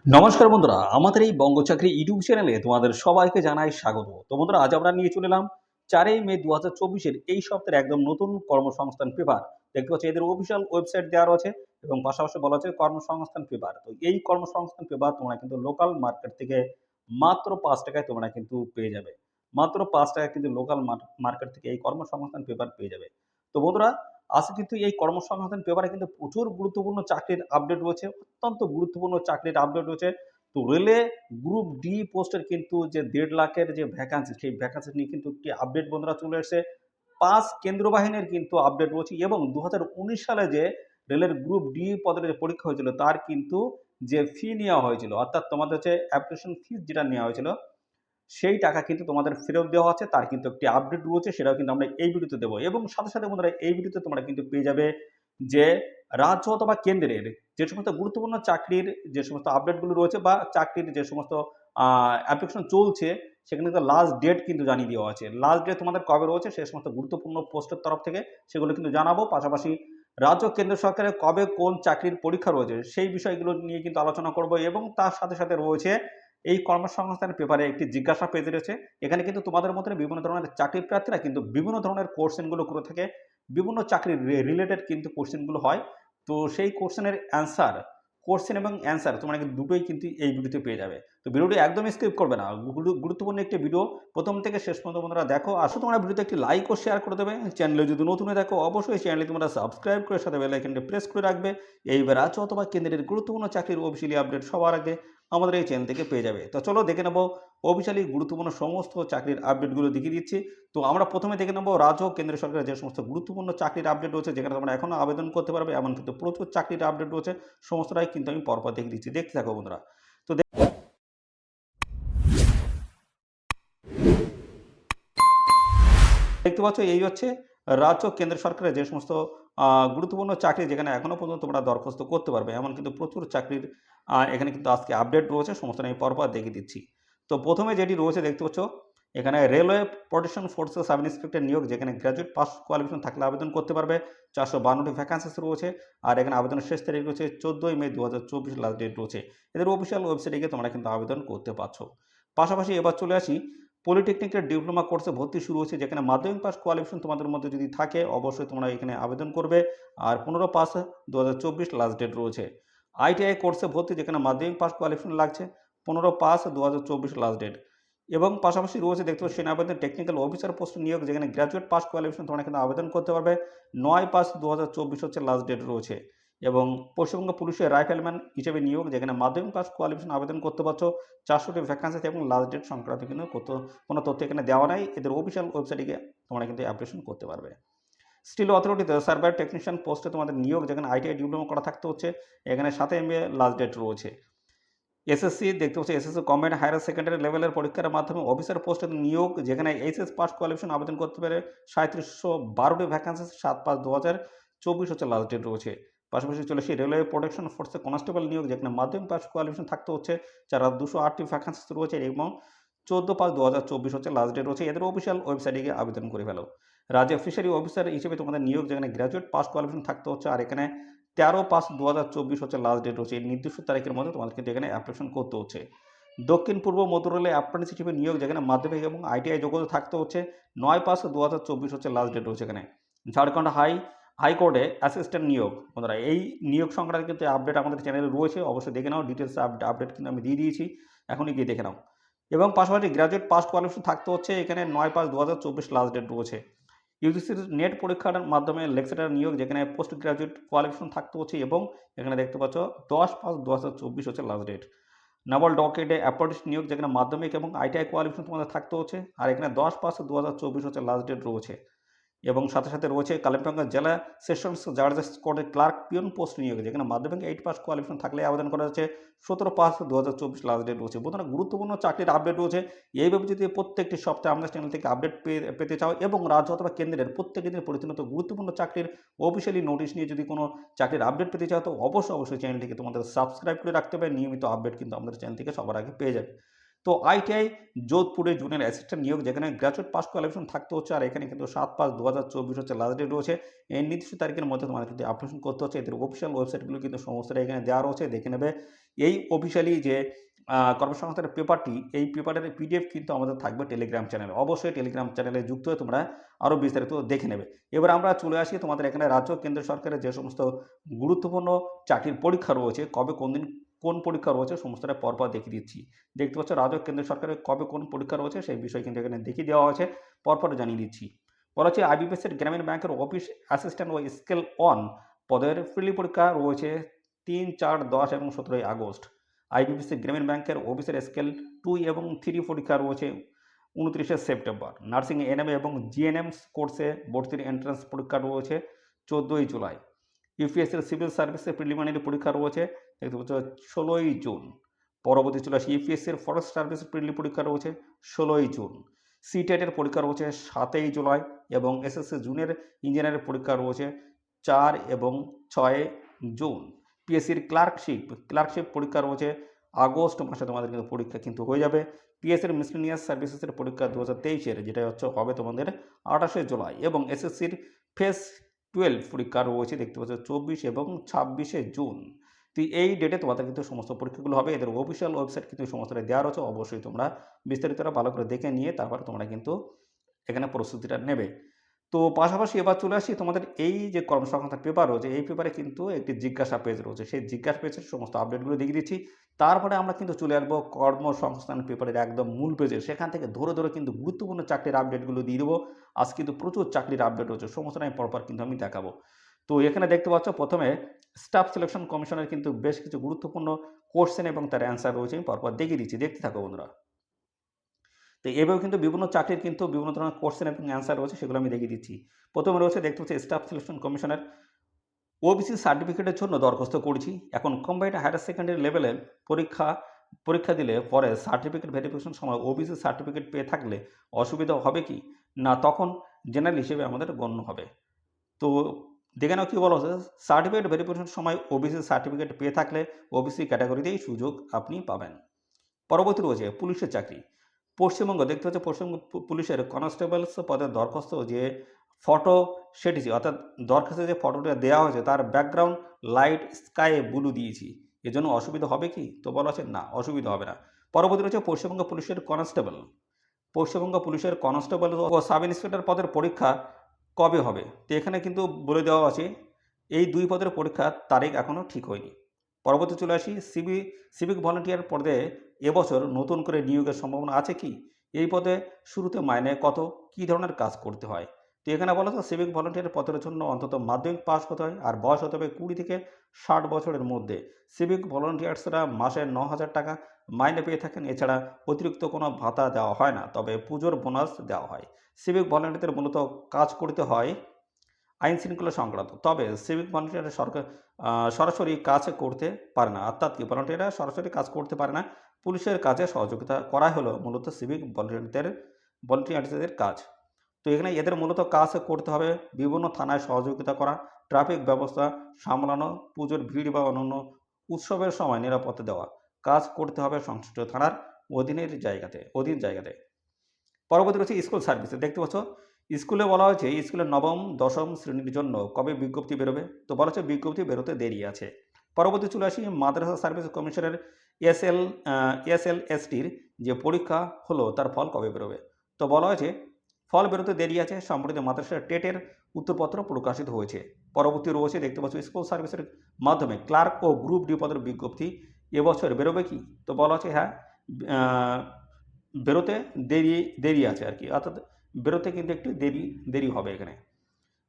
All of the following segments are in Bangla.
নমস্কার বন্ধুরা, আমাদের এই বঙ্গ চাকরি ইউটিউব চ্যানেলে তোমাদের সবাইকে জানাই স্বাগত। তো বন্ধুরা, আজ আমরা নিয়ে চলে এলাম 4ই মে 2024 এই সপ্তাহের একদম নতুন কর্মসংস্থান পেপার। দেখতে পাচ্ছ এদের অফিসিয়াল ওয়েবসাইট দেওয়া রয়েছে এবং পাশাপাশি বলা হচ্ছে কর্মসংস্থান পেপার। তো এই কর্মসংস্থান পেপার তোমরা কিন্তু লোকাল মার্কেট থেকে মাত্র ৫ টাকায় তোমরা কিন্তু পেয়ে যাবে। মাত্র ৫ টাকায় কিন্তু লোকাল মার্কেট থেকে এই কর্মসংস্থান পেপার পেয়ে যাবে। তো বন্ধুরা, আজকে কিন্তু এই কর্মসংস্থান পেপারে কিন্তু প্রচুর গুরুত্বপূর্ণ চাকরির আপডেট রয়েছে। অত্যন্ত গুরুত্বপূর্ণ চাকরির আপডেট রয়েছে। তো রেলে গ্রুপ ডি পোস্টের কিন্তু যে ১.৫ লাখের যে ভ্যাকান্সি, সেই ভ্যাকান্সি নিয়ে কিন্তু একটি আপডেট বন্ধুরা চলে এসেছে। ৫ কেন্দ্র বাহিনীর কিন্তু আপডেট রয়েছে এবং ২০১৯ সালে যে রেলের গ্রুপ ডি পদের যে পরীক্ষা হয়েছিল তার কিন্তু যে ফি নেওয়া হয়েছিল, অর্থাৎ তোমাদের হচ্ছে অ্যাপ্লিকেশন ফিস যেটা নেওয়া হয়েছিল সেই টাকা কিন্তু তোমাদের ফেরত দেওয়া আছে। তার কিন্তু একটি আপডেট রয়েছে, সেটাও কিন্তু আমরা এই ভিডিওতে দেবো এবং সাথে সাথে বন্ধুরা এই ভিডিওতে তোমরা কিন্তু পেয়ে যাবে যে রাজ্য অথবা কেন্দ্রের যে সমস্ত গুরুত্বপূর্ণ চাকরির যে সমস্ত আপডেটগুলো রয়েছে বা চাকরির যে সমস্ত অ্যাপ্লিকেশন চলছে সেখানে কিন্তু লাস্ট ডেট কিন্তু জানিয়ে দেওয়া আছে। লাস্ট ডেট তোমাদের কবে রয়েছে সে সমস্ত গুরুত্বপূর্ণ পোস্টের তরফ থেকে সেগুলো কিন্তু জানাবো। পাশাপাশি রাজ্য কেন্দ্র সরকারের কবে কোন চাকরির পরীক্ষা রয়েছে সেই বিষয়গুলো নিয়ে কিন্তু আলোচনা করব এবং তার সাথে সাথে রয়েছে এই কর্মসংস্থানের পেপারে একটি জিজ্ঞাসা পেজ রয়েছে। এখানে কিন্তু তোমাদের মধ্যে বিভিন্ন ধরনের চাকরি প্রার্থীরা কিন্তু বিভিন্ন ধরনের কোশ্চেনগুলো করে থাকে। বিভিন্ন চাকরির রিলেটেড কিন্তু কোশ্চেনগুলো হয়। তো সেই কোশ্চেনের অ্যান্সার, কোশ্চেন এবং অ্যান্সার তোমরা কিন্তু দুটোই কিন্তু এই ভিডিওতে পেয়ে যাবে। তো ভিডিওটি একদমই স্কিপ করবে না। গুরুত্বপূর্ণ একটি ভিডিও, প্রথম থেকে শেষ পর্যন্ত বন্ধুরা দেখো। আসো তোমরা ভিডিওতে একটি লাইক ও শেয়ার করে দেবে। চ্যানেলে যদি নতুন হয়ে দেখো অবশ্যই চ্যানেলে তোমরা সাবস্ক্রাইব করে সাথে বেল আইকনটি প্রেস করে রাখবে। এইবার রাজ্য অথবা কেন্দ্রের গুরুত্বপূর্ণ চাকরির অফিসিয়ালি আপডেট সবার আগে আমাদের এই চ্যানেল থেকে পেয়ে যাবে। তো চলো দেখে নেবো অফিসিয়ালি গুরুত্বপূর্ণ সমস্ত চাকরির আপডেটগুলো দেখিয়ে দিচ্ছি। তো আমরা প্রথমে দেখে নেবো রাজ্য ও কেন্দ্র সরকারের যে সমস্ত গুরুত্বপূর্ণ চাকরির আপডেট রয়েছে যেখানে তোমরা এখনো আবেদন করতে পারবে, এমন কিন্তু প্রচুর চাকরির আপডেট রয়েছে। সমস্তটাই কিন্তু আমি পরপর দেখিয়ে দিচ্ছি, দেখতে থাকো বন্ধুরা। তো দেখতে পাচ্ছ এই হচ্ছে রাজ্য ও কেন্দ্র সরকারের যে সমস্ত গুরুত্বপূর্ণ চাকরি যেখানে এখনো পর্যন্ত তোমরা দরখাস্ত করতে পারবে, এমন কিন্তু প্রচুর চাকরির এখানে কিন্তু আজকে আপডেট রয়েছে। সমস্তটা আমি পরপর দেখিয়ে দিচ্ছি। তো প্রথমে যেটি রয়েছে দেখতে পাচ্ছ এখানে রেলওয়ে প্রোটেকশন ফোর্সের সাব ইন্সপেক্টর নিয়োগ, যেখানে গ্র্যাজুয়েট পাস কোয়ালিফিকেশন থাকলে আবেদন করতে পারবে। 452টি ভ্যাকান্সিস রয়েছে আর এখানে আবেদনের শেষ তারিখ রয়েছে 14ই মে 2024, লাস্ট ডেট রয়েছে। এদের অফিসিয়াল ওয়েবসাইটে গিয়ে তোমরা কিন্তু আবেদন করতে পারছো। পাশাপাশি এবার চলে আসি পলিটেকনিকের ডিপ্লোমা কোর্সে ভর্তি শুরু হয়েছে, যেখানে মাধ্যমিক পাস কোয়ালিফিকেশন তোমাদের মধ্যে যদি থাকে অবশ্যই তোমরা এখানে আবেদন করবে। আর 15/5/2024 লাস্ট ডেট রয়েছে। আইটিআই কোর্সে ভর্তি, যেখানে মাধ্যমিক পাস কোয়ালিফিকেশন লাগছে। 15/5/2024 লাস্ট ডেট। এবং পাশাপাশি রয়েছে দেখতে পাচ্ছি সেনাবাহিনীর টেকনিক্যাল অফিসার পোস্ট নিয়োগ, যেখানে গ্র্যাজুয়েট পাস কোয়ালিফিকেশন তোমরা কিন্তু আবেদন করতে পারবে। 9/5/2024 হচ্ছে লাস্ট ডেট রয়েছে। এবং পশ্চিমবঙ্গ পুলিশের রাইফেলম্যান হিসেবে নিয়োগ, যেখানে মাধ্যমিক পাস কোয়ালিফিকেশন আবেদন করতে পারছো। 400টি ভ্যাকান্সি এবং লাস্ট ডেট সংক্রান্ত কিন্তু কোনো তথ্য এখানে দেওয়া নাই। এদের অফিসিয়াল ওয়েবসাইটে গিয়ে তোমরা কিন্তু অ্যাপ্লিকেশন করতে পারবে। স্টিল অথরিটিতে সার্ভার টেকনিশিয়ান পোস্টে তোমাদের নিয়োগ, যেখানে আইটিআই ডিপ্লোমা করা থাকতে হচ্ছে। এখানে 7 মে লাস্ট ডেট রয়েছে। এসএসসি দেখতে পাচ্ছি এসএসসি কম্বাইন্ড হায়ার সেকেন্ডারি লেভেলের পরীক্ষার মাধ্যমে অফিসার পোস্টে নিয়োগ, যেখানে এইচএস পাস কোয়ালিফিকেশন আবেদন করতে পারে। 3712টি ভ্যাকান্সি, 7/5/2024 হচ্ছে লাস্ট ডেট রয়েছে। পাশাপাশি চলে আসি রেলওয়ে প্রোটেকশন ফোর্সে কনস্টেবল নিয়োগ, যেখানে মাধ্যমিক পাস কোয়ালিফিকেশন থাকতে হচ্ছে। যারা 208টি ভ্যাকান্সি রয়েছে এবং 14/5/2024 হচ্ছে লাস্ট ডেট রয়েছে। এদের অফিসিয়াল ওয়েবসাইটে গিয়ে আবেদন করে ফেলো। রাজ্যে ফিশারি অফিসার হিসেবে তোমাদের নিয়োগ, যেখানে গ্র্যাজুয়েট পাস কোয়ালিফিকেশন থাকতে হচ্ছে। আর এখানে 13/5/2024 হচ্ছে লাস্ট ডেট রয়েছে। এই নির্দিষ্ট তারিখের মধ্যে তোমাদের কিন্তু এখানে অ্যাপ্লিকেশন করতে হচ্ছে। দক্ষিণ পূর্ব মধ্য রেলে অ্যাপ্রেন্টিস হিসেবে নিয়োগ, যেখানে মাধ্যমিক এবং আইটিআই যোগ্যতা থাকতে হচ্ছে। 9/5/2024 হচ্ছে লাস্ট ডেট রয়েছে এখানে। ঝাড়খণ্ড হাইকোর্টে অ্যাসিস্ট্যান্ট নিয়োগ, বন্ধুরা এই নিয়োগ সংক্রান্ত কিন্তু আপডেট আমাদের চ্যানেলে রয়েছে, অবশ্যই দেখে নাও। ডিটেলস আপডেট কিন্তু আমি দিয়ে দিয়েছি, এখনই গিয়ে দেখে নাও। এবং পাশাপাশি গ্র্যাজুয়েট পাস কোয়ালিফিকেশন থাকতে হচ্ছে। এখানে 9/5/2024 লাস্ট ডেট রয়েছে। ইউজিসির নেট পরীক্ষার মাধ্যমে লেকচারার নিয়োগ, যেখানে পোস্ট গ্রাজুয়েট কোয়ালিফিকেশন থাকতে হচ্ছে এবং এখানে দেখতে পাচ্ছ 10/5/2024 হচ্ছে লাস্ট ডেট। নাভাল ডকেটে অ্যাপ্রেন্টিস নিয়োগ, যেখানে মাধ্যমিক এবং আইটিআই কোয়ালিফিকেশন তোমাদের থাকতে হচ্ছে। আর এখানে 10/5/2024 হচ্ছে লাস্ট ডেট রয়েছে। এবং সাথে সাথে রয়েছে কালিম্পং জেলা সেশনস জাজেস কোর্টের ক্লার্ক পিয়ন পোস্ট নিয়োগ, যেখানে মাধ্যমিক 8 পাস কোয়ালিফিকেশন থাকলে আবেদন করা যাচ্ছে। 17/5/2024 লাস্ট ডেট রয়েছে। বন্ধুরা গুরুত্বপূর্ণ চাকরির আপডেট রয়েছে। এইভাবে যদি প্রত্যেকটি সপ্তাহে আমাদের চ্যানেল থেকে আপডেট পেতে চাও এবং রাজ্য অথবা কেন্দ্রের প্রত্যেকটি দিনের পরিচালিত গুরুত্বপূর্ণ চাকরির অফিসিয়ালি নোটিশ নিয়ে যদি কোনো চাকরির আপডেট পেতে চাও তো অবশ্যই চ্যানেলটিকে তোমাদের সাবস্ক্রাইব করে রাখতে হবে। নিয়মিত আপডেট কিন্তু আমাদের চ্যানেল থেকে সবার আগে পেয়ে যাবে। তো আইটিআই যোধপুরে জুনিয়র অ্যাসিস্ট্যান্ট নিয়োগ, যেখানে গ্র্যাজুয়েট পাস কোয়ালিফিকেশন থাকতে হচ্ছে, আর এখানে কিন্তু 7/5/2024 হচ্ছে লাস্ট ডেট রয়েছে। এই নির্দিষ্ট তারিখের মধ্যে তোমাদের কিন্তু অ্যাপ্লিকেশন করতে হচ্ছে। এদের অফিসিয়াল ওয়েবসাইটগুলো কিন্তু সমস্তটা এখানে দেওয়া রয়েছে, দেখে নেবে। এই অফিসিয়ালি যে কর্মসংস্থানের পেপারটি, এই পেপারের পিডিএফ কিন্তু আমাদের থাকবে টেলিগ্রাম চ্যানেলে। অবশ্যই টেলিগ্রাম চ্যানেলে যুক্ত হয়ে তোমরা আরও বিস্তারিত দেখে নেবে। এবার আমরা চলে আসি তোমাদের এখানে রাজ্য কেন্দ্র সরকারের যে সমস্ত গুরুত্বপূর্ণ চাকরির পরীক্ষা রয়েছে, কবে কোন দিন কোন পরীক্ষা রয়েছে সমস্তটা পরপর দেখিয়ে দিচ্ছি। দেখতে পাচ্ছ রাজ্য কেন্দ্র সরকারের কবে কোন পরীক্ষা রয়েছে সেই বিষয় কিন্তু এখানে দেখিয়ে দেওয়া হয়েছে, পরপর জানিয়ে দিচ্ছি। বলা হচ্ছে আইবিপিএসের গ্রামীণ ব্যাংকের অফিস অ্যাসিস্ট্যান্ট ও স্কেল 1 পদের প্রিলি পরীক্ষা রয়েছে 3, 4, 10 এবং 17 আগস্ট। আইবিপিএসি গ্রামীণ ব্যাংকের অফিসের স্কেল 2 এবং 3 পরীক্ষা রয়েছে 29 সেপ্টেম্বর। নার্সিং এনএম এবং জিএনএম কোর্সে ভর্তির এন্ট্রান্স পরীক্ষা রয়েছে 14 জুলাই। ইউপিএসসির সিভিল সার্ভিসের প্রিলিমিনারি পরীক্ষা রয়েছে দেখতে পাচ্ছ 16 জুন। পরবর্তী চলে আসে ইউপিএসসির ফরেস্ট সার্ভিস প্রিলি পরীক্ষা রয়েছে 16 জুন। সিটেটের পরীক্ষা রয়েছে 7 জুলাই এবং এসএসসি জুনিয়র ইঞ্জিনিয়ারের পরীক্ষা রয়েছে 4 এবং 6 জুন। পিএসসির ক্লার্কশিপ পরীক্ষা রয়েছে আগস্ট মাসে, তোমাদের কিন্তু পরীক্ষা কিন্তু হয়ে যাবে। পিএসসির মিসলেনিয়াস সার্ভিসেসের পরীক্ষা 2023-এর, যেটা হচ্ছে হবে তোমাদের 28 জুলাই, এবং এসএসসির ফেস 12 পরীক্ষা রয়েছে দেখতে পাচ্ছ 24 এবং 26 জুন। তো এই ডেটে তোমাদের কিন্তু সমস্ত পরীক্ষাগুলো হবে। এদের অফিসিয়াল ওয়েবসাইট কিন্তু সমস্তটা দেওয়া রয়েছে, অবশ্যই তোমরা বিস্তারিতটা ভালো করে দেখে নিয়ে তারপর তোমরা কিন্তু এখানে প্রস্তুতিটা নেবে। তো পাশাপাশি এবার চলে আসি তোমাদের এই যে কর্মসংস্থান পেপার রয়েছে, এই পেপারে কিন্তু একটি জিজ্ঞাসা পেজ রয়েছে, সেই জিজ্ঞাসা পেজের সমস্ত আপডেটগুলো দেখিয়ে দিচ্ছি। তারপরে আমরা কিন্তু চলে আসবো কর্মসংস্থান পেপারের একদম মূল পেজে, সেখান থেকে ধরে ধরে কিন্তু গুরুত্বপূর্ণ চাকরির আপডেটগুলো দিয়ে দেবো। আজ কিন্তু প্রচুর চাকরির আপডেট রয়েছে, সমস্তটাই পরপর কিন্তু আমি দেখাবো। তো এখানে দেখতে পাচ্ছ প্রথমে স্টাফ সিলেকশন কমিশনের কিন্তু বেশ কিছু গুরুত্বপূর্ণ কোশ্চেন এবং তার অ্যান্সার রয়েছে, আমি পরপর দেখিয়ে দিচ্ছি, দেখতে থাকো বন্ধুরা। তো এভাবে কিন্তু বিভিন্ন চাকরির কিন্তু বিভিন্ন ধরনের কোশ্চেন এবং অ্যান্সার রয়েছে, সেগুলো আমি দেখিয়ে দিচ্ছি। প্রথমে রয়েছে দেখতে পাচ্ছি স্টাফ সিলেকশন কমিশনের ওবিসি সার্টিফিকেটের জন্য দরখাস্ত করেছি। এখন কম্বাইন্ড হায়ার সেকেন্ডারি লেভেলের পরীক্ষা দিলে পরে সার্টিফিকেট ভেরিফিকেশন সময় ওবিসি সার্টিফিকেট পেয়ে থাকলে অসুবিধা হবে কি না, তখন জেনারেল হিসেবে আমাদের গণ্য হবে। তো দেখে নাও কি বলা হচ্ছে, সার্টিফিকেট ভেরিফিকেশন সময় ওবিসি সার্টিফিকেট পেয়ে থাকলে ওবিসি ক্যাটাগরিতেই সুযোগ আপনি পাবেন। পরবর্তী রয়েছে পুলিশের চাকরি। পশ্চিমবঙ্গ দেখতে হচ্ছে পশ্চিমবঙ্গ পুলিশের কনস্টেবলস পদের দরখাস্ত যে ফটো সেটিছি, অর্থাৎ দরখাস্তে যে ফটোটা দেওয়া হয়েছে তার ব্যাকগ্রাউন্ড লাইট স্কাই ব্লু দিয়েছি, এজন্য অসুবিধা হবে কি, তো বলা হচ্ছে না, অসুবিধা হবে না। পরবর্তী রয়েছে পশ্চিমবঙ্গ পুলিশের কনস্টেবল। পশ্চিমবঙ্গ পুলিশের কনস্টেবল ও সাব ইন্সপেক্টর পদের পরীক্ষা কবে হবে, তো এখানে কিন্তু বলে দেওয়া আছে এই 2 পদের পরীক্ষার তারিখ এখনও ঠিক হয়নি। পরবর্তী চলে আসি সিভিক ভলান্টিয়ার পদে এবছর নতুন করে নিয়োগের সম্ভাবনা আছে কি, এই পদে শুরুতে মাইনে কত, কী ধরনের কাজ করতে হয়। তো এখানে বলা তো সিভিক ভলান্টিয়ার পদের জন্য অন্তত মাধ্যমিক পাস হতে হয়, আর বয়স হতে হবে 20 থেকে 60 বছরের মধ্যে। সিভিক ভলান্টিয়ার্সরা মাসে 9,000 টাকা মাইনে পেয়ে থাকেন। এছাড়া অতিরিক্ত কোনো ভাতা দেওয়া হয় না, তবে পুজোর বোনাস দেওয়া হয়। সিভিক ভলান্টিয়ারদের মূলত কাজ করতে হয় আইন শৃঙ্খলা সংক্রান্ত, তবে সিভিক ভলান্টিয়াররা সরাসরি কাজ করতে পারে না, অর্থাৎ কি ভলান্টিয়াররা সরাসরি কাজ করতে পারে না, পুলিশের কাজে সহযোগিতা করা হলো মূলত সিভিক ভলান্টিয়ারদের কাজ। তো এখানে এদের মূলত কাজ করতে হবে বিভিন্ন থানায় সহযোগিতা করা, ট্রাফিক ব্যবস্থা সামলানো, পুজোর ভিড় বা অন্যান্য উৎসবের সময় নিরাপত্তা দেওয়া, কাজ করতে হবে সংশ্লিষ্ট থানার অধীন জায়গাতে। পরবর্তী রয়েছে স্কুল সার্ভিসে। দেখতে পাচ্ছ স্কুলে বলা হয়েছে স্কুলের নবম দশম শ্রেণীর জন্য কবে বিজ্ঞপ্তি বেরোবে, তো বলা হচ্ছে বিজ্ঞপ্তি বেরোতে দেরি আছে। পরবর্তী চলে আসি মাদ্রাসা সার্ভিস কমিশনের এসএলএসটির যে পরীক্ষা হলো তার ফল কবে বেরোবে, তো বলা হয়েছে ফল বেরোতে দেরি আছে, সম্প্রতি মাদ্রাসা টেটের উত্তরপত্র প্রকাশিত হয়েছে। পরবর্তী রয়েছে দেখতে পাচ্ছ স্কুল সার্ভিসের মাধ্যমে ক্লার্ক ও গ্রুপ ডি পদের বিজ্ঞপ্তি এবছর বেরোবে কি, তো বলা হচ্ছে হ্যাঁ, বেরোতে দেরি আছে আর কি, অর্থাৎ বেরোতে কিন্তু একটু দেরি হবে এখানে।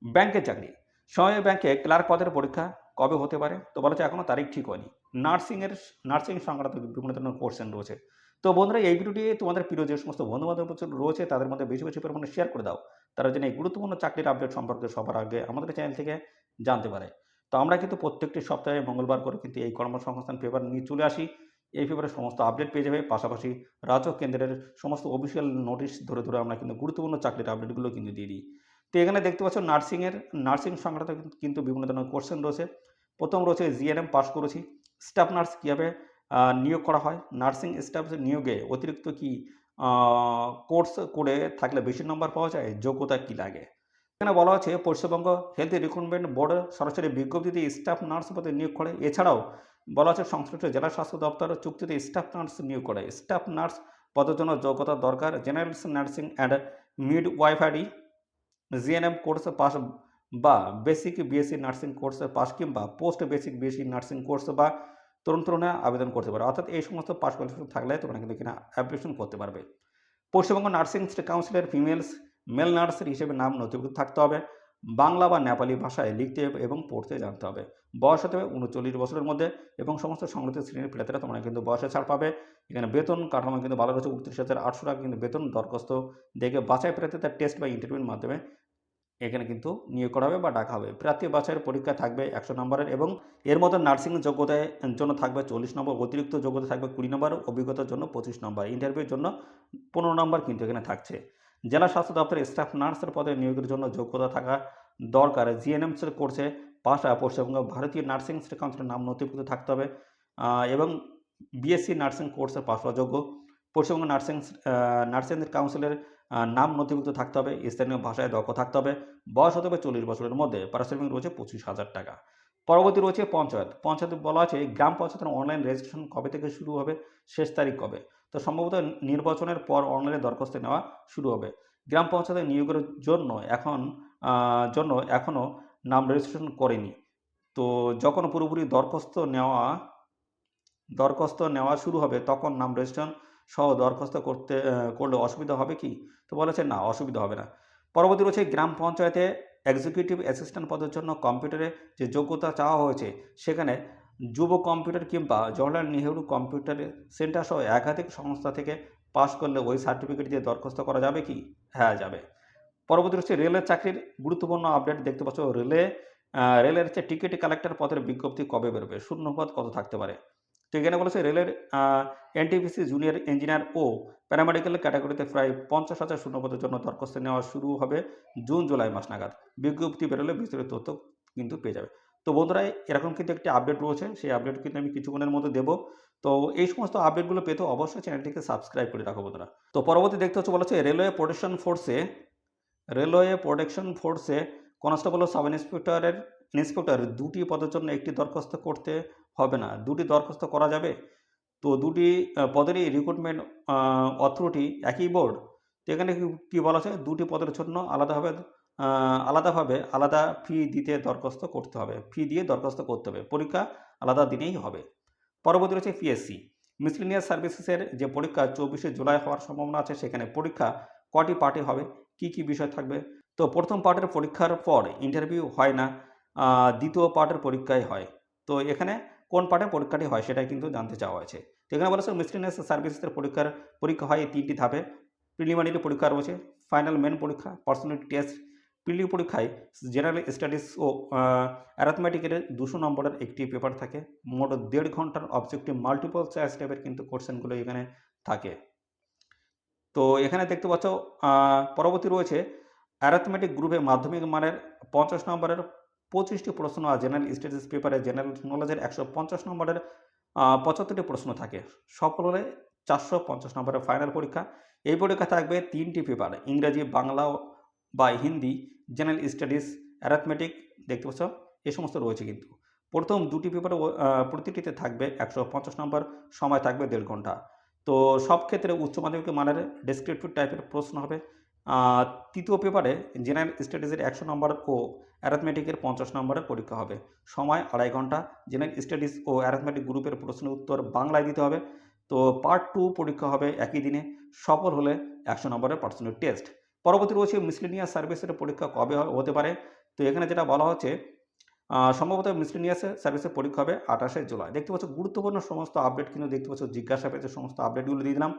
ব্যাংকের চাকরি, সময় ব্যাংকে ক্লার্ক পদের পরীক্ষা কবে হতে পারে, তো বলা হচ্ছে এখনও তারিখ ঠিক হয়নি। নার্সিং সংক্রান্ত বিভিন্ন ধরনের কোর্সেন রয়েছে। তো বন্ধুরা এই ভিডিওটি তোমাদের প্রিয় যে সমস্ত বন্ধুবান্ধব রয়েছে তাদের মধ্যে বেশি বেশি পরিমাণে শেয়ার করে দাও, তারা যেন এই গুরুত্বপূর্ণ চাকরির আপডেট সম্পর্কে সবার আগে আমাদের চ্যানেল থেকে জানতে পারে। তো আমরা কিন্তু প্রত্যেকটি সপ্তাহে মঙ্গলবার করে কিন্তু এই কর্মসংস্থান পেপার নিয়ে চলে আসি। এই পেপারে সমস্ত আপডেট পেয়ে যাবে, পাশাপাশি রাজ্য কেন্দ্রের সমস্ত অফিসিয়াল নোটিশ ধরে ধরে আমরা কিন্তু গুরুত্বপূর্ণ চাকরির আপডেটগুলো কিন্তু দিয়ে দিই। তো এখানে দেখতে পাচ্ছ নার্সিং সংক্রান্ত কিন্তু বিভিন্ন ধরনের কোশ্চেন রয়েছে। প্রথম রয়েছে জিএনএম পাস করেছি, স্টাফ নার্স কীভাবে নিয়োগ করা হয়। নার্সিং স্টাফ নিয়োগে অতিরিক্ত কি কোর্স করে থাকলে বেশি নম্বর পাওয়া যায়? যোগ্যতা কি লাগে? এখানে বলা হচ্ছে পশ্চিমবঙ্গ হেলথ রিক্রুটমেন্ট বোর্ড সরাসরি বিজ্ঞপ্তিতে স্টাফ নার্স পদে নিয়োগ করে। এছাড়াও বলা হচ্ছে সংশ্লিষ্ট জেলা স্বাস্থ্য দপ্তর চুক্তিতে স্টাফ নার্স নিয়োগ করে। স্টাফ নার্স পদের জন্য যোগ্যতা দরকার general nursing and midwifery GNM কোর্সে পাস বা বেসিক বিএসসি নার্সিং কোর্সে পাস কিংবা post basic BSc nursing course বা তরুণরা আবেদন করতে পারে। অর্থাৎ এই সমস্ত পাস কোয়ালিফিকেশন থাকলে তোমরা কিন্তু কিনা অ্যাপ্লিকেশন করতে পারবে। পশ্চিমবঙ্গ নার্সিং কাউন্সিলের মেল নার্সের হিসেবে নাম নথিভুক্ত থাকতে হবে। বাংলা বা নেপালি ভাষায় লিখতে এবং পড়তে জানতে হবে। বয়স হতে হবে 39 বছরের মধ্যে এবং সমস্ত সংগঠিত শ্রেণীর প্রার্থীরা তোমরা কিন্তু বয়সে ছাড় পাবে। এখানে বেতন কাঠামো কিন্তু ভালো রয়েছে ৩৯,৮০০ টাকা কিন্তু বেতন দরখাস্ত দেখে বাছাই প্রার্থীদের টেস্ট বা ইন্টারভিউর মাধ্যমে এখানে কিন্তু নিয়োগ করা হবে বা ডাকা হবে। প্রার্থী বাছাইয়ের পরীক্ষা থাকবে 100 নম্বরের এবং এর মধ্যে নার্সিং যোগ্যতার জন্য থাকবে 40 নম্বর, অতিরিক্ত যোগ্যতা থাকবে 20 নম্বর, অভিজ্ঞতার জন্য 25 নম্বর, ইন্টারভিউর জন্য 15 নম্বর কিন্তু এখানে থাকছে। জেলা স্বাস্থ্য দপ্তরের স্টাফ নার্সের পদে নিয়োগের জন্য যোগ্যতা থাকা দরকার। জিএনএমস কোর্সে পাস পশ্চিমবঙ্গ ভারতীয় নার্সিং কাউন্সিলের নাম নথিভুক্ত থাকতে হবে এবং বিএসসি নার্সিং কোর্সে পাস হওয়া যোগ্য। পশ্চিমবঙ্গ নার্সিং কাউন্সিলের নাম নথিভুক্ত থাকতে হবে, স্থানীয় ভাষায় দক্ষ থাকতে হবে, বয়স হতে হবে 40 বছরের মধ্যে, পারিশ্রমিক রয়েছে 25,000 টাকা। পরবর্তী রয়েছে পঞ্চায়েত। পঞ্চায়েতে বলা আছে গ্রাম পঞ্চায়েতের অনলাইন রেজিস্ট্রেশন কবে থেকে শুরু হবে, শেষ তারিখ কবে? তো সম্ভবত নির্বাচনের পর অনলাইনে দরখাস্ত নেওয়া শুরু হবে। গ্রাম পঞ্চায়েতে নিয়োগের জন্য এখনও নাম রেজিস্ট্রেশন করেনি। তো যখন পুরোপুরি দরখাস্ত নেওয়া শুরু হবে তখন নাম রেজিস্ট্রেশন সহ দরখাস্ত করলে অসুবিধা হবে কি? তো বলেছে না, অসুবিধা হবে না। পরবর্তী রয়েছে গ্রাম পঞ্চায়েতে এক্সিকিউটিভ অ্যাসিস্ট্যান্ট পদের জন্য কম্পিউটারে যে যোগ্যতা চাওয়া হয়েছে সেখানে যুব কম্পিউটার কিংবা জওহরলাল নেহেরু কম্পিউটার সেন্টার সহ একাধিক সংস্থা থেকে পাস করলে ওই সার্টিফিকেট দিয়ে দরখাস্ত করা যাবে কি? হ্যাঁ, যাবে। পরবর্তী হচ্ছে রেলের চাকরির গুরুত্বপূর্ণ আপডেট দেখতে পাচ্ছ। রেলের হচ্ছে টিকিট কালেক্টর পদের বিজ্ঞপ্তি কবে বেরোবে? শূন্যপদ কত থাকতে পারে? তো এখানে বলেছে রেলের এনটিপিসি জুনিয়র ইঞ্জিনিয়ার ও প্যারামেডিক্যাল ক্যাটাগরিতে প্রায় 50,000 শূন্যপদের জন্য দরখাস্ত নেওয়া শুরু হবে জুন-জুলাই মাস নাগাদ। বিজ্ঞপ্তি বেরোলে বিস্তারিত তথ্য কিন্তু পেয়ে যাবে। তো বন্ধুরা এরকম কিন্তু একটি আপডেট রয়েছে, সেই আপডেট কিন্তু আমি কিছুক্ষণের মধ্যে দেবো। তো এই সমস্ত আপডেটগুলো পেতে অবশ্যই চ্যানেলটিকে সাবস্ক্রাইব করে রাখো বন্ধুরা। তো পরবর্তী দেখতে হচ্ছে বলা হচ্ছে রেলওয়ে প্রোটেকশন ফোর্সে কনস্টেবল ও সাব ইন্সপেক্টর দুটি পদের জন্য একটি দরখাস্ত করতে হবে না, দুটি দরখাস্ত করা যাবে। তো দুটি পদেরই রিক্রুটমেন্ট অথরিটি একই বোর্ড। তো এখানে কি বলা আছে, দুটি পদের জন্য আলাদা ফি দিয়ে দরখাস্ত করতে হবে। পরীক্ষা আলাদা দিনেই হবে। পরবর্তী রয়েছে পিএসসি মিসলেনিয়াস সার্ভিসেসের যে পরীক্ষা 24শে জুলাই হওয়ার সম্ভাবনা আছে। সেখানে পরীক্ষা কটি পার্টে হবে, কি কি বিষয় থাকবে? তো প্রথম পার্টের পরীক্ষার পর ইন্টারভিউ হয় না, দ্বিতীয় পার্টের পরীক্ষাই হয়। তো এখানে কোন পার্টে পরীক্ষাটি হয় সেটাই কিন্তু জানতে চাওয়া হয়েছে। তো এখানে বলেছে মিসলেনিয়াস সার্ভিসেসের পরীক্ষা হয় এই 3টি ধাপে। প্রিলিমিনারি পরীক্ষা রয়েছে, ফাইনাল মেন পরীক্ষা, পার্সোনালিটি টেস্ট। প্রিলি পরীক্ষায় জেনারেল স্টাডিজ ও অ্যারিথমেটিকের 200 নম্বরের একটি পেপার থাকে। মোট 1.5 ঘন্টার অবজেক্টিভ মাল্টিপল চয়েস টাইপের কিন্তু কোশ্চেনগুলো এখানে থাকে। তো এখানে দেখতে পাচ্ছ পরবর্তী রয়েছে অ্যারিথমেটিক গ্রুপে মাধ্যমিক মানের 50 নম্বরের 25টি প্রশ্ন আর জেনারেল স্টাডিজ পেপারে জেনারেল নলেজের 150 নম্বরের 75টি প্রশ্ন থাকে। সফল হলে 450 নম্বরের ফাইনাল পরীক্ষা। এই পরীক্ষা থাকবে 3টি পেপার, ইংরাজি, বাংলা বা হিন্দি, জেনারেল স্টাডিজ, অ্যারিথমেটিক দেখতে পাচ্ছ এই সমস্ত রয়েছে কিন্তু। প্রথম দুটি পেপারে প্রতিটিতে থাকবে 150 নম্বর, সময় থাকবে 1.5 ঘন্টা। তো সব ক্ষেত্রে উচ্চ মাধ্যমিক মানের ডেসক্রিপটিভ টাইপের প্রশ্ন হবে। তৃতীয় পেপারে জেনারেল স্টাডিজের 100 নম্বর ও অ্যারিথমেটিকের 50 নম্বরের পরীক্ষা হবে। সময় 2.5 ঘন্টা। জেনারেল স্টাডিজ ও অ্যারিথমেটিক গ্রুপের প্রশ্নের উত্তর বাংলায় দিতে হবে। তো পার্ট 2 পরীক্ষা হবে একই দিনে, সফল হলে 100 নম্বরের পার্সোনাল টেস্ট। পরবর্তী রয়েছে মিসলেনিয়াস সার্ভিসের পরীক্ষা কবে হতে পারে। তো এখানে যেটা বলা হচ্ছে সম্ভবত মিসলেনিয়াস সার্ভিসের পরীক্ষা হবে 28শে জুলাই। দেখতে পাচ্ছ গুরুত্বপূর্ণ সমস্ত আপডেট কিন্তু দেখতে পাচ্ছ, জিজ্ঞাসা পেজের সমস্ত আপডেটগুলো দিয়ে দিলাম।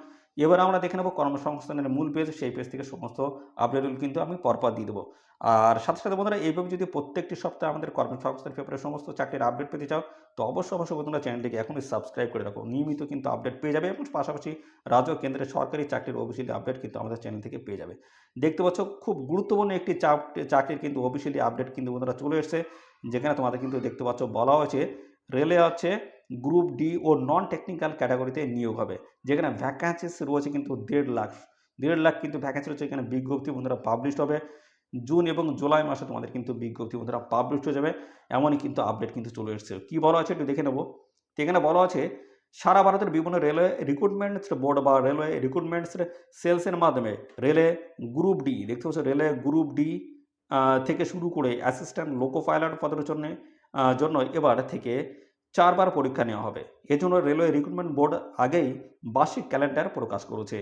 এবার আমরা দেখে নেব কর্মসংস্থানের মূল পেজ, সেই পেজ থেকে সমস্ত আপডেটগুলো কিন্তু আমি পরপর দিয়ে দেবো। আর সাথে সাথে বন্ধুরা এইভাবে যদি প্রত্যেকটি সপ্তাহে আমাদের কর্মসংস্থান পেপারের সমস্ত চাকরির আপডেট পেতে চাও তো অবশ্যই বন্ধুরা চ্যানেলটিকে এখনই সাবস্ক্রাইব করে রাখো, নিয়মিত কিন্তু আপডেট পেয়ে যাবে এবং পাশাপাশি রাজ্য কেন্দ্রের সরকারি চাকরির অফিসিয়ালি আপডেট কিন্তু আমাদের চ্যানেল থেকে পেয়ে যাবে। দেখতে পাচ্ছ খুব গুরুত্বপূর্ণ একটি চাকরির কিন্তু অফিসিয়ালি আপডেট কিন্তু বন্ধুরা চলে এসেছে, যেখানে তোমাদের কিন্তু দেখতে পাচ্ছ বলা হয়েছে রেলে হচ্ছে গ্রুপ ডি ও নন টেকনিক্যাল ক্যাটাগরিতে নিয়োগ হবে, যেখানে ভ্যাকান্সিস রয়েছে কিন্তু 1.5 লাখ কিন্তু ভ্যাকান্সি রয়েছে। এখানে বিজ্ঞপ্তি বন্ধুরা পাবলিশ হবে জুন এবং জুলাই মাসে, তোমাদের কিন্তু বিজ্ঞপ্তি বন্ধুরা পাবলিশ হয়ে যাবে। এমনই কিন্তু আপডেট কিন্তু চলে এসেছে। কী বলা আছে একটু দেখে নেব। তো এখানে বলা আছে সারা ভারতের বিভিন্ন রেলওয়ে রিক্রুটমেন্টস বোর্ড বা রেলওয়ে রিক্রুটমেন্টস সেলসের মাধ্যমে রেলে গ্রুপ ডি, দেখতে পাচ্ছ রেলে গ্রুপ ডি থেকে শুরু করে অ্যাসিস্ট্যান্ট লোকো পাইলট পদের জন্য এবার থেকে 4বার পরীক্ষা নেওয়া হবে। এজন্য রেলওয়ে রিক্রুটমেন্ট বোর্ড আগেই বার্ষিক ক্যালেন্ডার প্রকাশ করেছে।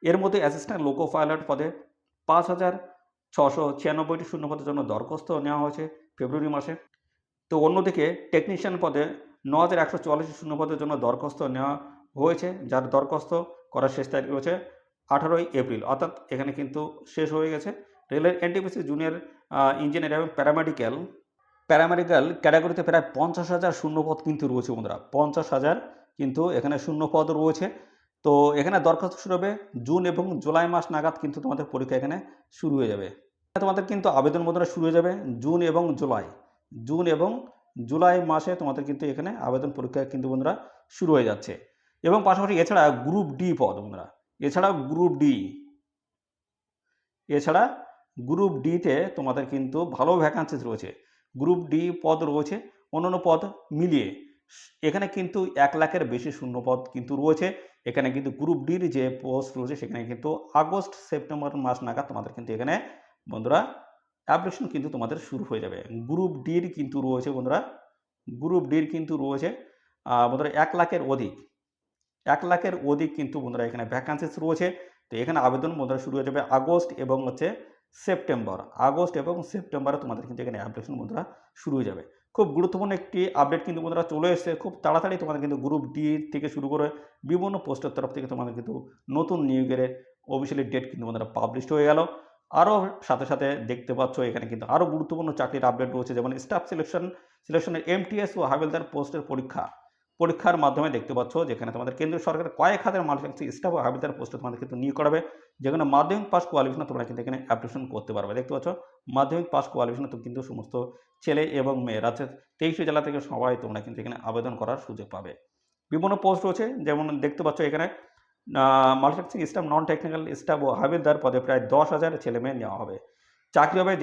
এর মধ্যে অ্যাসিস্ট্যান্ট লোকো পাইলট পদে 5,696টি শূন্যপদের জন্য দরখাস্ত নেওয়া হয়েছে ফেব্রুয়ারি মাসে। তো অন্যদিকে টেকনিশিয়ান পদে 9,144টি শূন্যপদের জন্য দরখাস্ত নেওয়া হয়েছে, যার দরখাস্ত করার শেষ তারিখ রয়েছে 18ই এপ্রিল, অর্থাৎ এখানে কিন্তু শেষ হয়ে গেছে। রেলের এনটিপিসি জুনিয়র ইঞ্জিনিয়ার এবং প্যারামেডিক্যাল ক্যাটাগরিতে প্রায় 50,000 শূন্যপদ কিন্তু রয়েছে বন্ধুরা। 50,000 কিন্তু এখানে শূন্যপদ রয়েছে। তো এখানে দরখাস্ত শুরু হবে জুন এবং জুলাই মাস নাগাদ কিন্তু তোমাদের পরীক্ষা এখানে শুরু হয়ে যাবে। তোমাদের কিন্তু আবেদন বন্ধুরা শুরু হয়ে যাবে জুন এবং জুলাই মাসে তোমাদের কিন্তু এখানে আবেদন পরীক্ষা কিন্তু বন্ধুরা শুরু হয়ে যাচ্ছে। এবং পাশাপাশি এছাড়া গ্রুপ ডি পদ বন্ধুরা, এছাড়া গ্রুপ ডিতে তোমাদের কিন্তু ভালো ভ্যাকান্সিস রয়েছে। গ্রুপ ডি পদ রয়েছে অন্যান্য পদ মিলিয়ে, এখানে কিন্তু 1 লাখের বেশি শূন্যপদ কিন্তু রয়েছে। এখানে কিন্তু গ্রুপ ডির যে পোস্ট রয়েছে সেখানে কিন্তু আগস্ট সেপ্টেম্বর মাস নাগাদ তোমাদের কিন্তু এখানে বন্ধুরা অ্যাপ্লিকেশন কিন্তু তোমাদের শুরু হয়ে যাবে। গ্রুপ ডির কিন্তু রয়েছে বন্ধুরা বন্ধুরা 1 লাখের অধিক কিন্তু বন্ধুরা এখানে ভ্যাকান্সিস রয়েছে। তো এখানে আবেদন বন্ধুরা শুরু হয়ে যাবে আগস্ট এবং সেপ্টেম্বরে তোমাদের কিন্তু এখানে অ্যাপ্লিকেশন বন্ধুরা শুরু হয়ে যাবে। খুব গুরুত্বপূর্ণ একটি আপডেট কিন্তু বন্ধুরা চলে এসেছে। খুব তাড়াতাড়ি তোমাদের কিন্তু গ্রুপ ডি থেকে শুরু করে বিভিন্ন পোস্টের তরফ থেকে তোমাদের কিন্তু নতুন নিয়োগের অফিসিয়ালি ডেট কিন্তু বন্ধুরা পাবলিশড হয়ে গেল। আরও সাথে সাথে দেখতে পাচ্ছ এখানে কিন্তু আরও গুরুত্বপূর্ণ চাকরির আপডেট রয়েছে, যেমন স্টাফ সিলেকশনের এমটিএস ও হাবিলদার পোস্টের পরীক্ষার মাধ্যমে দেখতে পাচ্ছ, যেখানে তোমাদের কেন্দ্রীয় সরকারের কয়েক হাজার ম্যানুফ্যাকচারিং স্টাফ ও হাবিলদার পোস্টে তোমাদের কিন্তু নিয়োগ করাবে, যেখানে মাধ্যমিক পাস কোয়ালিফিকেশন তোমরা কিন্তু এখানে অ্যাপ্লিকেশন করতে পারবে। দেখতে পাচ্ছ মাধ্যমিক পাস কোয়ালিফিকেশন কিন্তু সমস্ত ছেলে এবং মেয়ে রাজ্যের 23টি জেলা থেকে সবাই তোমরা কিন্তু এখানে আবেদন করার সুযোগ পাবে। বিভিন্ন পোস্ট রয়েছে, যেমন দেখতে পাচ্ছ এখানে manufacturing staff, non technical staff ও হাবিলদার পদে প্রায় 10,000 ছেলে মেয়ে নেওয়া হবে। চাকরি হবে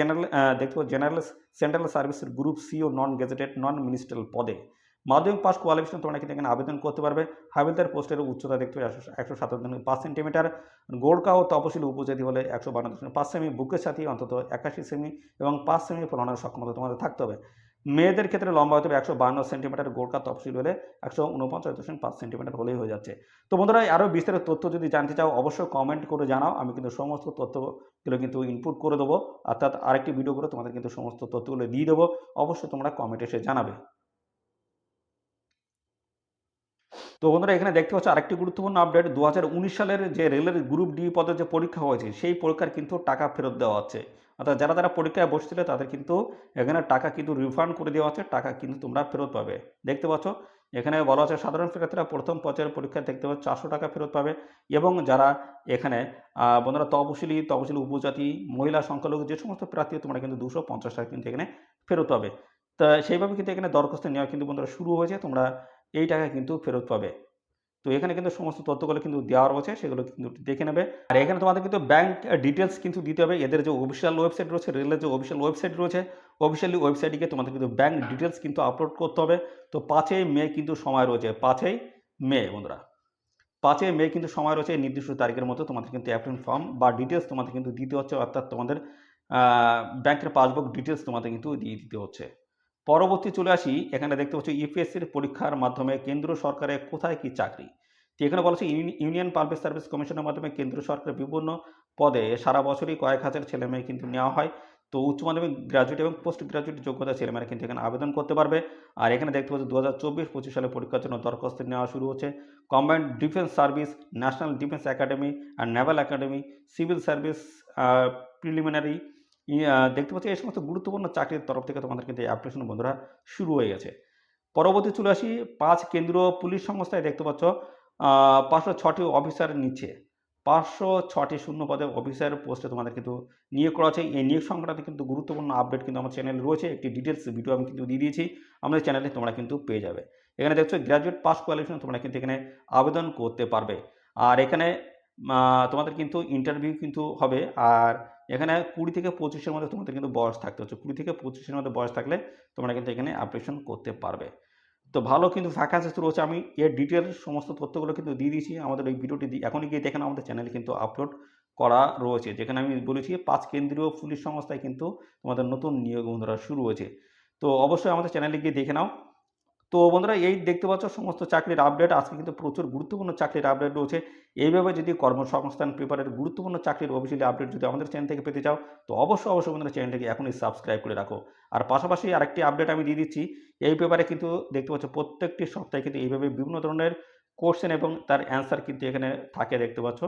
জেনারেল সেন্ট্রাল সার্ভিসের গ্রুপ সি ও নন গেজেটেড নন মিনিস্ট্রিয়াল পদে। মাধ্যমিক পাস কোয়ালিফিকেশন তোমরা কিন্তু এখানে আবেদন করতে পারবে। হাবিলদার পোস্টের উচ্চতা দেখতে পাবে 157.5 সেন্টিমিটার, গোর্খা ও তপশিলি উপজাতি হলে 152.5 সেমি, বুকের সাথে অন্তত 81 সেমি এবং 5 সেমি ফলানোর সক্ষমতা তোমাদের থাকতে হবে। মেয়েদের ক্ষেত্রে লম্বা হতে হবে 152 সেন্টিমিটার, গোর্খা তপশিল হলে 149.5 সেন্টিমিটার হলেই হয়ে যাচ্ছে। তো বন্ধুরা আরও বিস্তারিত তথ্য যদি জানতে চাও অবশ্যই কমেন্ট করে জানাও, আমি কিন্তু সমস্ত তথ্যগুলো কিন্তু ইনপুট করে দেবো, অর্থাৎ আরেকটি ভিডিও করে তোমাদের কিন্তু সমস্ত তথ্যগুলো দিয়ে দেবো। অবশ্যই তোমরা কমেন্টে এসে জানাবে। তো বন্ধুরা এখানে দেখতে পাচ্ছ আরেকটি গুরুত্বপূর্ণ আপডেট, 2019 সালের যে রেলের গ্রুপ ডি পদের যে পরীক্ষা হয়েছে সেই পরীক্ষার কিন্তু টাকা ফেরত দেওয়া হচ্ছে, অর্থাৎ যারা পরীক্ষায় বসছিল তাদের কিন্তু এখানে টাকা কিন্তু রিফান্ড করে দেওয়া হচ্ছে, টাকা কিন্তু তোমরা ফেরত পাবে। দেখতে পাচ্ছ এখানে বলা হচ্ছে সাধারণ শিক্ষার্থীরা প্রথম পর্যায়ের পরীক্ষায় দেখতে পাচ্ছ 400 টাকা ফেরত পাবে, এবং যারা এখানে বন্ধুরা তপশিলি উপজাতি, মহিলা, সংখ্যালঘু যে সমস্ত প্রার্থী তোমরা কিন্তু 250 টাকা কিন্তু এখানে ফেরত পাবে। তা সেইভাবে কিন্তু এখানে দরখাস্ত নেওয়া কিন্তু বন্ধুরা শুরু হয়েছে, তোমরা এই টাকা কিন্তু ফেরত পাবে। তো এখানে কিন্তু সমস্ত তথ্যগুলো কিন্তু দেওয়া রয়েছে, সেগুলো কিন্তু দেখে নেবে। আর এখানে তোমাদের কিন্তু ব্যাংক ডিটেলস কিন্তু দিতে হবে। এদের যে অফিসিয়াল ওয়েবসাইট রয়েছে, রেলের যে অফিসিয়াল ওয়েবসাইট রয়েছে, অফিসিয়ালি ওয়েবসাইটে গিয়ে তোমাদের কিন্তু ব্যাংক ডিটেলস কিন্তু আপলোড করতে হবে। তো 5ই মে কিন্তু সময় রয়েছে, 5ই মে বন্ধুরা, 5ই মে কিন্তু সময় রয়েছে। নির্দিষ্ট তারিখের মধ্যে তোমাদের কিন্তু অ্যাপ্লিকেশন ফর্ম বা ডিটেলস তোমাদের কিন্তু দিতে হচ্ছে, অর্থাৎ তোমাদের ব্যাংকের পাসবুক ডিটেলস তোমাদের কিন্তু দিয়ে দিতে হচ্ছে। পরবর্তী চলে আসি, এখানে দেখতে পাচ্ছি ইউপিএসসির পরীক্ষার মাধ্যমে কেন্দ্র সরকারের কোথায় কি চাকরি। তো এখানে বলা হচ্ছে ইউনিয়ন পাবলিক সার্ভিস কমিশনের মাধ্যমে কেন্দ্র সরকারের বিভিন্ন পদে সারা বছরই কয়েক হাজার ছেলেমেয়ে কিন্তু নেওয়া হয়। তো উচ্চ মাধ্যমিক, গ্রাজুয়েট এবং পোস্ট গ্রাজুয়েট যোগ্যতা ছেলেমেয়েরা কিন্তু এখানে আবেদন করতে পারবে। আর এখানে দেখতে পাচ্ছি 2024-25 সালে পরীক্ষার জন্য দরখাস্ত নেওয়া শুরু হচ্ছে। Combined defence service, national defence academy আর naval academy, civil service preliminary, দেখতে পাচ্ছি এই সমস্ত গুরুত্বপূর্ণ চাকরির তরফ থেকে তোমাদের কিন্তু অ্যাপ্লিকেশন বন্ধুরা শুরু হয়ে গেছে। পরবর্তী চলে আসি 5 কেন্দ্রীয় পুলিশ সংস্থায় দেখতে পাচ্ছ 506টি অফিসার নিচ্ছে, 506টি শূন্য পদে অফিসার পোস্টে তোমাদের কিন্তু নিয়োগ করা হচ্ছে। এই নিয়োগ সংক্রান্ত কিন্তু গুরুত্বপূর্ণ আপডেট কিন্তু আমার চ্যানেলে রয়েছে, একটি ডিটেলস ভিডিও আমি কিন্তু দিয়ে দিয়েছি, আমাদের চ্যানেলে তোমরা কিন্তু পেয়ে যাবে। এখানে দেখছো গ্র্যাজুয়েট পাস কোয়ালিফিকেশন তোমরা কিন্তু এখানে আবেদন করতে পারবে। আর এখানে তোমাদের কিন্তু ইন্টারভিউ কিন্তু হবে। আর এখানে 20 থেকে 25 এর মধ্যে তোমাদের কিন্তু বয়স থাকতে হচ্ছে। 20 থেকে 25 এর মধ্যে বয়স থাকলে তোমরা কিন্তু এখানে অ্যাপ্লিকেশন করতে পারবে। তো ভালো কিন্তু ভ্যাকান্সি রয়েছে। আমি এর ডিটেইলস সমস্ত তথ্যগুলো কিন্তু দিয়ে দিয়েছি। আমাদের এই ভিডিওটি এখনই গিয়ে দেখে নাও, আমাদের চ্যানেলে কিন্তু আপলোড করা রয়েছে। যেখানে আমি বলেছি 5 কেন্দ্রীয় পুলিশ সংস্থায় কিন্তু তোমাদের নতুন নিয়োগ বন্ধুরা শুরু হয়েছে। তো অবশ্যই আমাদের চ্যানেলে গিয়ে দেখে নাও। তো বন্ধুরা এই দেখতে পাচ্ছ সমস্ত চাকরির আপডেট। আজকে কিন্তু প্রচুর গুরুত্বপূর্ণ চাকরির আপডেট রয়েছে। এইভাবে যদি কর্মসংস্থান পেপারের গুরুত্বপূর্ণ চাকরির অফিসিয়ালি আপডেট যদি আমাদের চ্যানেল থেকে পেতে চাও, তো অবশ্যই বন্ধুরা চ্যানেলটিকে এখনই সাবস্ক্রাইব করে রাখো। আর পাশাপাশি আরেকটি আপডেট আমি দিয়ে দিচ্ছি। এই পেপারে কিন্তু দেখতে পাচ্ছ প্রত্যেকটি সপ্তাহে কিন্তু এইভাবে বিভিন্ন ধরনের কোশ্চেন এবং তার অ্যান্সার কিন্তু এখানে থাকে দেখতে পাচ্ছ।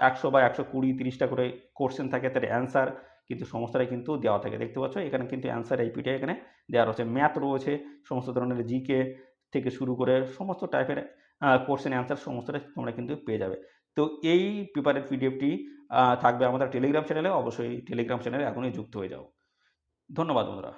100 বা 120, 30টা করে কোশ্চেন থাকে, তার অ্যান্সার কিন্তু সমস্তটাই কিন্তু দেওয়া থাকে দেখতে পাচ্ছ। এখানে কিন্তু অ্যান্সার এই পিঠে এখানে দেওয়া রয়েছে। ম্যাথ রয়েছে, সমস্ত ধরনের জিকে থেকে শুরু করে সমস্ত টাইপের কোশ্চেন অ্যান্সার সমস্তটাই তোমরা কিন্তু পেয়ে যাবে। তো এই পেপারের পিডিএফটি থাকবে আমাদের টেলিগ্রাম চ্যানেলে। অবশ্যই টেলিগ্রাম চ্যানেলে এখনই যুক্ত হয়ে যাও। ধন্যবাদ বন্ধুরা।